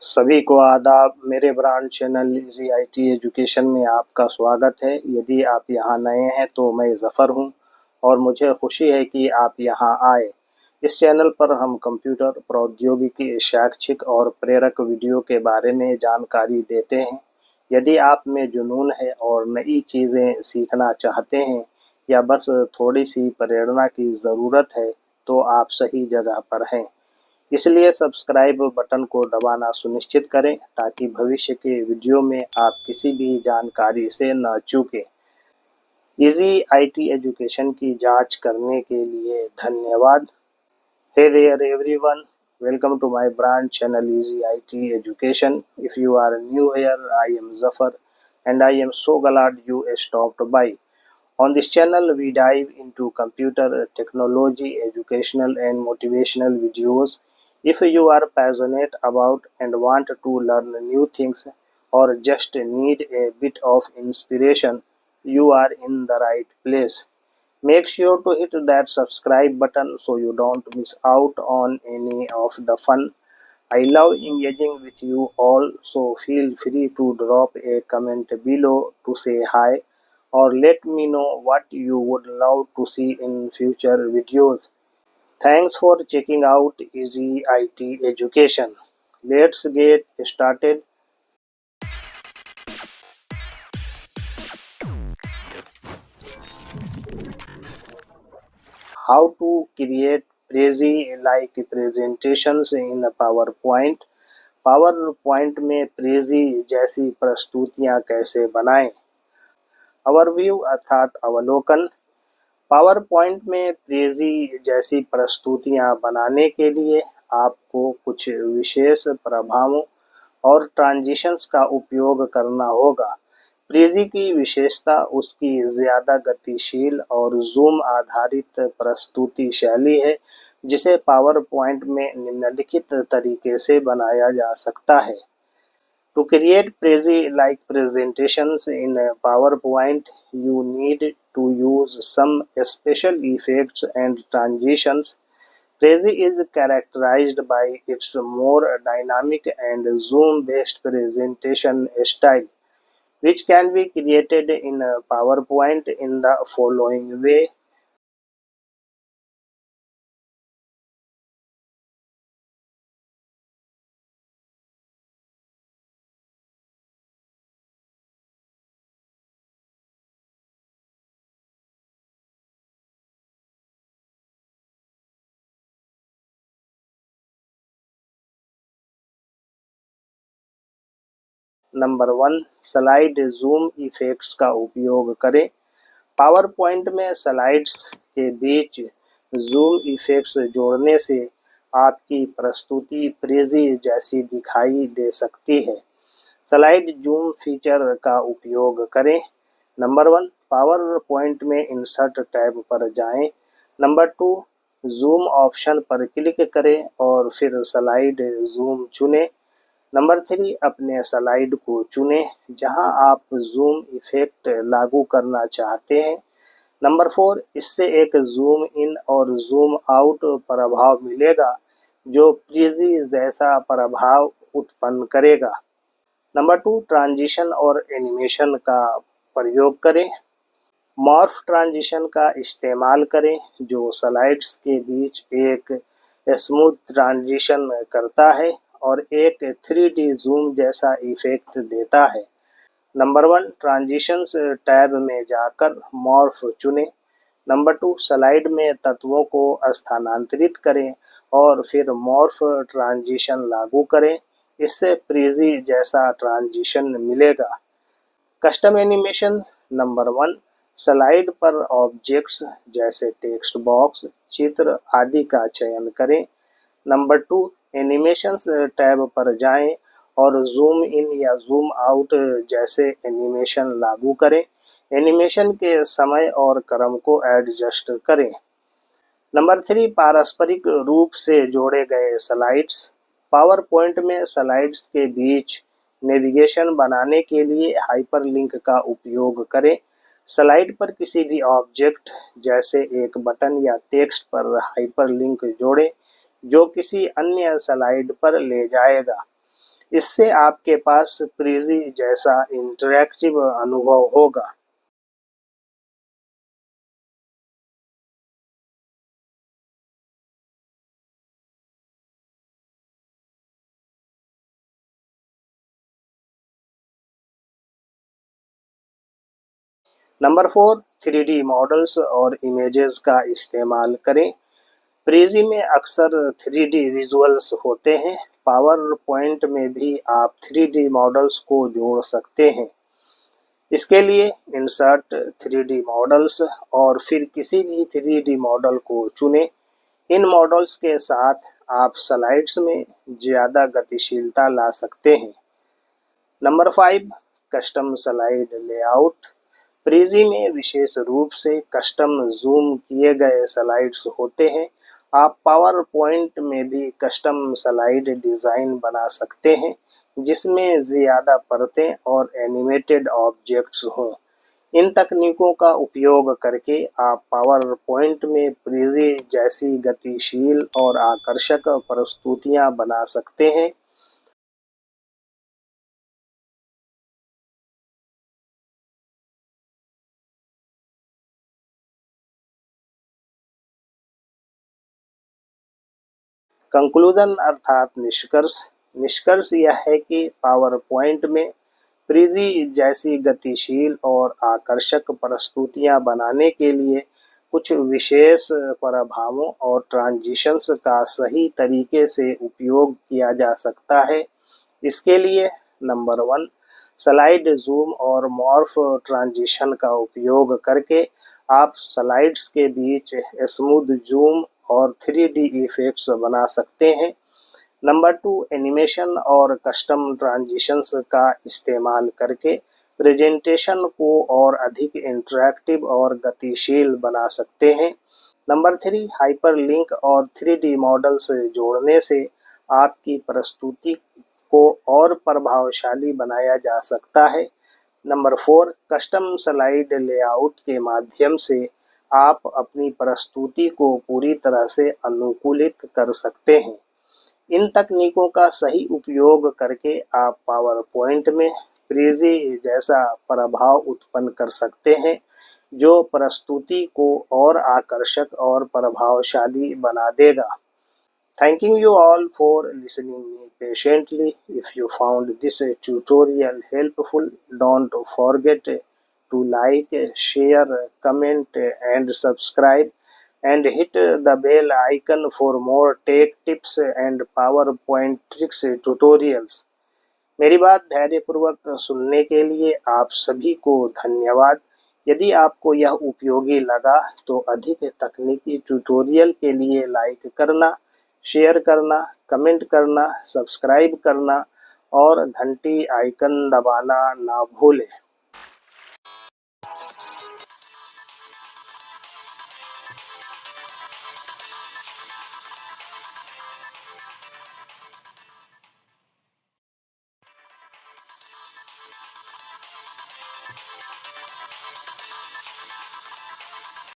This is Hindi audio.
सभी को आदाब। मेरे brand channel easy IT education में आपका स्वागत है। यदि आप यहां नए हैं तो मैं ज़फ़र हूं और मुझे खुशी है कि आप यहां आए। इस चैनल पर हम कंप्यूटर प्रौद्योगिकी, शैक्षिक और प्रेरक वीडियो के बारे में जानकारी देते हैं। यदि आप में जुनून है और नई चीज़ें सीखना चाहते हैं या बस थोड़ी सी प्रेरणा की ज़रूरत है तो आप सही जगह पर हैं। इसलिए सब्सक्राइब बटन को दबाना सुनिश्चित करें ताकि भविष्य के वीडियो में आप किसी भी जानकारी से न चूकें। इजी आईटी एजुकेशन की जांच करने के लिए धन्यवाद। Hey there everyone, welcome to my brand channel Easy IT Education. If you are new here, I am Zafar and I am so glad you stopped by. On this channel, we dive into computer technology, educational and motivational videos. If you are passionate about and want to learn new things or just need a bit of inspiration, you are in the right place. Make sure to hit that subscribe button so you don't miss out on any of the fun. I love engaging with you all, so feel free to drop a comment below to say hi or let me know what you would love to see in future videos. Thanks for checking out Easy IT Education. Let's get started. How to create crazy like presentations in PowerPoint. Power point में प्रेजी जैसी प्रस्तुतियां कैसे बनाएं। ओवरव्यू अर्थात अवलोकन। पावर पॉइंट में प्रेजी जैसी प्रस्तुतियां बनाने के लिए आपको कुछ विशेष प्रभावों और ट्रांजिशंस का उपयोग करना होगा। प्रेजी की विशेषता उसकी ज़्यादा गतिशील और ज़ूम आधारित प्रस्तुति शैली है, जिसे पावर पॉइंट में निम्नलिखित तरीके से बनाया जा सकता है। To create prezi-like presentations in PowerPoint, you need to use some special effects and transitions. Prezi is characterized by its more dynamic and zoom-based presentation style, which can be created in PowerPoint in the following way. Number 1, slide zoom effects का उपयोग करें। पावर पॉइंट में स्लाइड्स के बीच ज़ूम इफ़ेक्ट्स जोड़ने से आपकी प्रस्तुति प्रेजी जैसी दिखाई दे सकती है। स्लाइड ज़ूम फीचर का उपयोग करें। नंबर 1, पावर पॉइंट में इंसर्ट टैब पर जाएं। नंबर 2, ज़ूम ऑप्शन पर क्लिक करें और फिर स्लाइड ज़ूम चुनें। नंबर 3, अपने स्लाइड को चुनें जहां आप ज़ूम इफ़ेक्ट लागू करना चाहते हैं। नंबर 4, इससे एक ज़ूम इन और ज़ूम आउट प्रभाव मिलेगा जो प्रेजी जैसा प्रभाव उत्पन्न करेगा। नंबर 2, ट्रांजिशन और एनिमेशन का प्रयोग करें। मॉर्फ ट्रांजिशन का इस्तेमाल करें जो स्लाइड्स के बीच एक स्मूथ ट्रांजिशन करता है और एक 3D ज़ूम जैसा इफ़ेक्ट देता है। नंबर 1, ट्रांजिशंस टैब में जाकर मॉर्फ चुनें। नंबर 2, स्लाइड में तत्वों को स्थानांतरित करें और फिर मॉर्फ ट्रांजिशन लागू करें। इससे प्रेजी जैसा ट्रांजिशन मिलेगा। Custom animation. नंबर 1, स्लाइड पर ऑब्जेक्ट्स जैसे टेक्स्ट बॉक्स, चित्र आदि का चयन करें। नंबर 2, एनिमेशंस टैब पर जाएं और ज़ूम इन या ज़ूम आउट जैसे एनिमेशन लागू करें। एनिमेशन के समय और क्रम को एडजस्ट करें। नंबर 3, पारस्परिक रूप से जोड़े गए स्लाइड्स। पावर पॉइंट में स्लाइड्स के बीच नेविगेशन बनाने के लिए हाइपरलिंक का उपयोग करें। स्लाइड पर किसी भी ऑब्जेक्ट जैसे एक बटन या टेक्स्ट पर हाइपरलिंक जोड़ें जो किसी अन्य स्लाइड पर ले जाएगा। इससे आपके पास प्रीजी जैसा इंटरैक्टिव अनुभव होगा। नंबर 4, 3D मॉडल्स और इमेजेस का इस्तेमाल करें। प्रीजी में अक्सर 3D विजुअल्स होते हैं। पावर पॉइंट में भी आप 3D मॉडल्स को जोड़ सकते हैं। इसके लिए इंसर्ट 3D मॉडल्स और फिर किसी भी 3D मॉडल को चुनें। इन मॉडल्स के साथ आप स्लाइड्स में ज़्यादा गतिशीलता ला सकते हैं। Number 5, custom slide layout. Prezi में विशेष रूप से कस्टम जूम किए गए स्लाइड्स होते हैं। आप पावर पॉइंट में भी कस्टम स्लाइड डिज़ाइन बना सकते हैं जिसमें ज़्यादा परतें और एनिमेटेड ऑब्जेक्ट्स हों। इन तकनीकों का उपयोग करके आप पावर पॉइंट में प्रीजी जैसी गतिशील और आकर्षक प्रस्तुतियां बना सकते हैं। कंक्लूजन अर्थात निष्कर्ष। निष्कर्ष यह है कि पावर पॉइंट में प्रीजी जैसी गतिशील और आकर्षक प्रस्तुतियां बनाने के लिए कुछ विशेष प्रभावों और ट्रांजिशंस का सही तरीके से उपयोग किया जा सकता है। इसके लिए नंबर 1, स्लाइड जूम और मॉर्फ ट्रांजिशन का उपयोग करके आप स्लाइड्स के बीच स्मूथ जूम और 3D इफेक्ट्स बना सकते हैं। नंबर 2, एनिमेशन और कस्टम ट्रांजिशंस का इस्तेमाल करके प्रेजेंटेशन को और अधिक इंटरैक्टिव और गतिशील बना सकते हैं। नंबर 3, हाइपरलिंक और 3D मॉडल से जोड़ने से आपकी प्रस्तुति को और प्रभावशाली बनाया जा सकता है। नंबर 4, कस्टम स्लाइड लेआउट के माध्यम से आप अपनी प्रस्तुति को पूरी तरह से अनुकूलित कर सकते हैं। इन तकनीकों का सही उपयोग करके आप पावर पॉइंट में प्रीजी जैसा प्रभाव उत्पन्न कर सकते हैं जो प्रस्तुति को और आकर्षक और प्रभावशाली बना देगा। Thanking you all for listening me patiently. If you found this tutorial helpful, don't forget to like, share, comment and subscribe and hit the bell icon for more tech tips and PowerPoint tricks tutorials. मेरी बात धैर्यपूर्वक सुनने के लिए आप सभी को धन्यवाद। यदि आपको यह उपयोगी लगा तो अधिक तकनीकी ट्यूटोरियल के लिए लाइक करना, शेयर करना, कमेंट करना, सब्सक्राइब करना और घंटी आइकन दबाना ना भूलें।